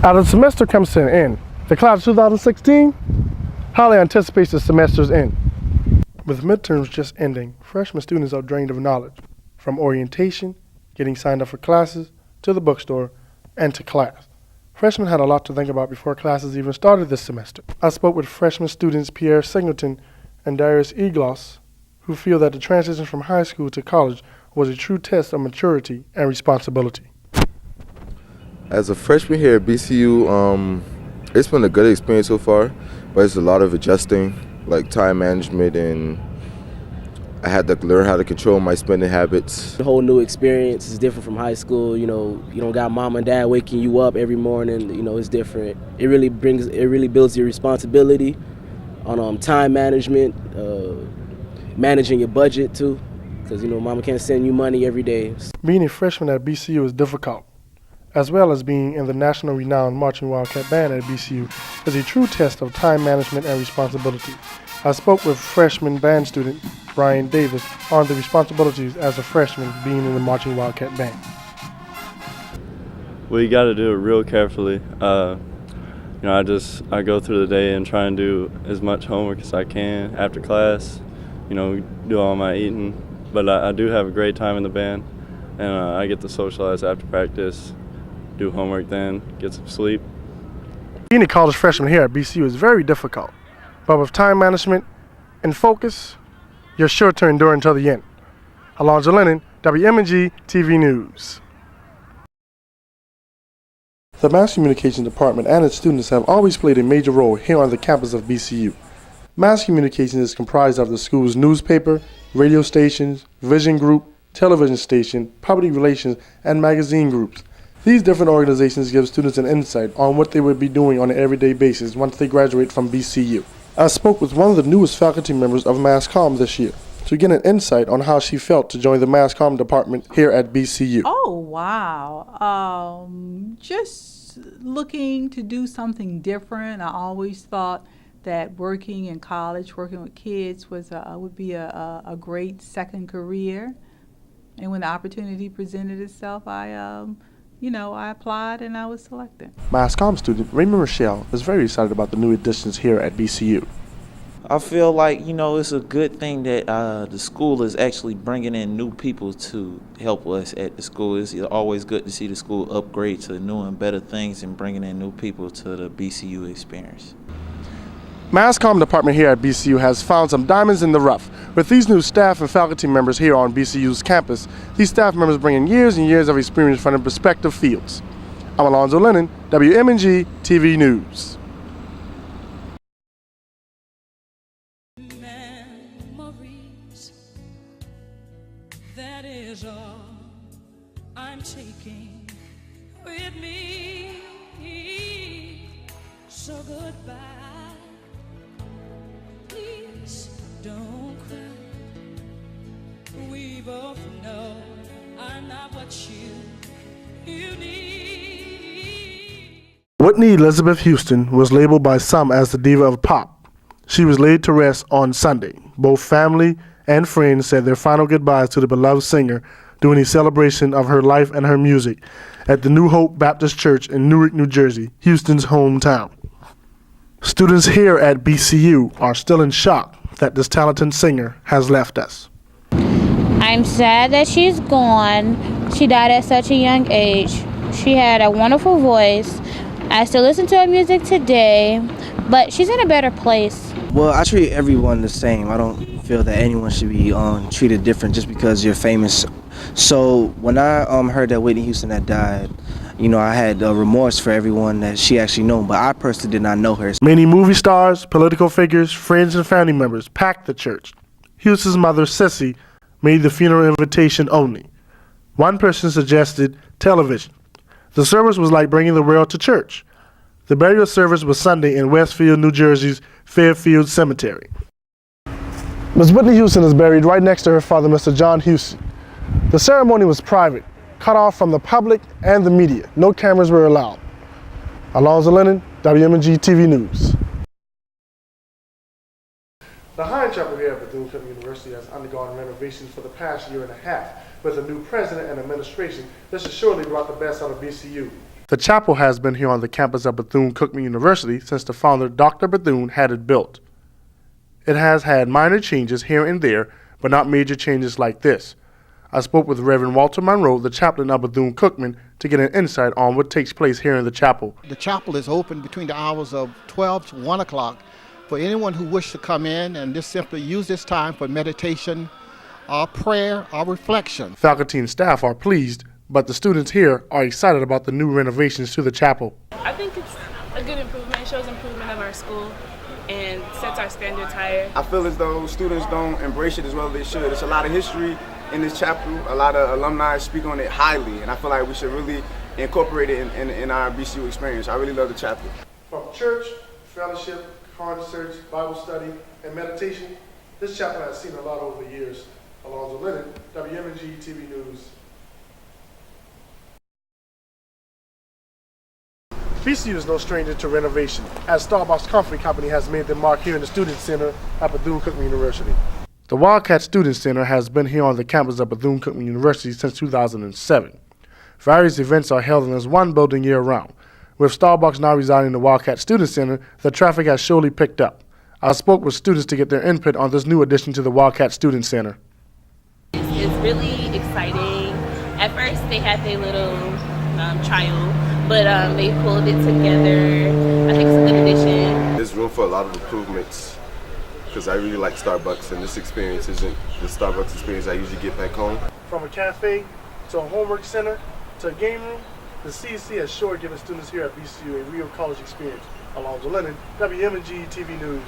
As the semester comes to an end, the class of 2016 highly anticipates the semester's end. With midterms just ending, freshman students are drained of knowledge, from orientation, getting signed up for classes, to the bookstore, and to class. Freshmen had a lot to think about before classes even started this semester. I spoke with freshman students Pierre Singleton and Darius Eglos, who feel that the transition from high school to college was a true test of maturity and responsibility. As a freshman here at BCU, it's been a good experience so far, but it's a lot of adjusting, like time management, and I had to learn how to control my spending habits. The whole new experience is different from high school. You know, you don't got mom and dad waking you up every morning. You know, it's different. It really builds your responsibility on time management, managing your budget too, because you know mama can't send you money every day. Being a freshman at BCU is difficult, as well as being in the national renowned Marching Wildcat Band at BCU is a true test of time management and responsibility. I spoke with freshman band student Brian Davis on the responsibilities as a freshman being in the Marching Wildcat Band. Well, you got to do it real carefully. You know, I go through the day and try and do as much homework as I can after class. You know, do all my eating, but I do have a great time in the band, and I get to socialize after practice, do homework then, get some sleep. Being a college freshman here at BCU is very difficult, but with time management and focus, you're sure to endure until the end. Alonzo Linnen, WMNG TV News. The Mass Communications Department and its students have always played a major role here on the campus of BCU. Mass Communications is comprised of the school's newspaper, radio stations, vision group, television station, public relations, and magazine groups. These different organizations give students an insight on what they would be doing on an everyday basis once they graduate from BCU. I spoke with one of the newest faculty members of Mass Comm this year to get an insight on how she felt to join the Mass Comm department here at BCU. Oh, wow. Just looking to do something different. I always thought that working in college, working with kids would be a great second career. And when the opportunity presented itself, I applied and I was selected. Mass Comm student Raymond Rochelle is very excited about the new additions here at BCU. I feel like, it's a good thing that the school is actually bringing in new people to help us at the school. It's always good to see the school upgrade to new and better things and bringing in new people to the BCU experience. Mass Comm department here at BCU has found some diamonds in the rough. With these new staff and faculty members here on BCU's campus, these staff members bring in years and years of experience from their respective fields. I'm Alonzo Linnen, WMNG TV News. Memories, that is all I'm taking with me. So goodbye. Please don't cry. We both know I'm not what you need. Whitney Elizabeth Houston was labeled by some as the diva of pop. She was laid to rest on Sunday. Both family and friends said their final goodbyes to the beloved singer during a celebration of her life and her music at the New Hope Baptist Church in Newark, New Jersey, Houston's hometown. Students here at BCU are still in shock that this talented singer has left us. I'm sad that she's gone. She died at such a young age. She had a wonderful voice. I still listen to her music today, but she's in a better place. Well, I treat everyone the same. I don't feel that anyone should be treated different just because you're famous. So when I heard that Whitney Houston had died, I had remorse for everyone that she actually knew, but I personally did not know her. Many movie stars, political figures, friends, and family members packed the church. Houston's mother, Sissy, made the funeral invitation only. One person suggested television. The service was like bringing the world to church. The burial service was Sunday in Westfield, New Jersey's Fairfield Cemetery. Ms. Whitney Houston is buried right next to her father, Mr. John Houston. The ceremony was private, cut off from the public and the media. No cameras were allowed. Alonzo Linnen, WMNG TV News. The Hine Chapel here at Bethune-Cookman University has undergone renovations for the past year and a half. with a new president and administration, this has surely brought the best out of BCU. The chapel has been here on the campus of Bethune-Cookman University since the founder, Dr. Bethune, had it built. It has had minor changes here and there, but not major changes like this. I spoke with Reverend Walter Monroe, the chaplain of Bethune-Cookman, to get an insight on what takes place here in the chapel. The chapel is open between the hours of 12 to 1 o'clock for anyone who wishes to come in and just simply use this time for meditation, prayer, or reflection. Faculty and staff are pleased, but the students here are excited about the new renovations to the chapel. I think it's a good improvement. It shows improvement of our school and sets our standards higher. I feel as though students don't embrace it as well as they should. There's a lot of history in this chapel. A lot of alumni speak on it highly, and I feel like we should really incorporate it in our BCU experience. I really love the chapel. From church, fellowship, concerts, Bible study, and meditation, this chapel has seen a lot over the years. Alonzo Linnen, WMNG TV News. BCU is no stranger to renovation, as Starbucks Coffee Company has made their mark here in the Student Center at Bethune-Cookman University. The Wildcat Student Center has been here on the campus of Bethune-Cookman University since 2007. Various events are held in this one building year-round. With Starbucks now residing in the Wildcat Student Center, the traffic has surely picked up. I spoke with students to get their input on this new addition to the Wildcat Student Center. It's really exciting. At first, they had their little trial, but they pulled it together. I think it's a good addition. There's room for a lot of improvements because I really like Starbucks, and this experience isn't the Starbucks experience I usually get back home. From a cafe to a homework center to a game room, the CEC has sure given students here at BCU a real college experience. Alonzo Linnen, WMNG TV News.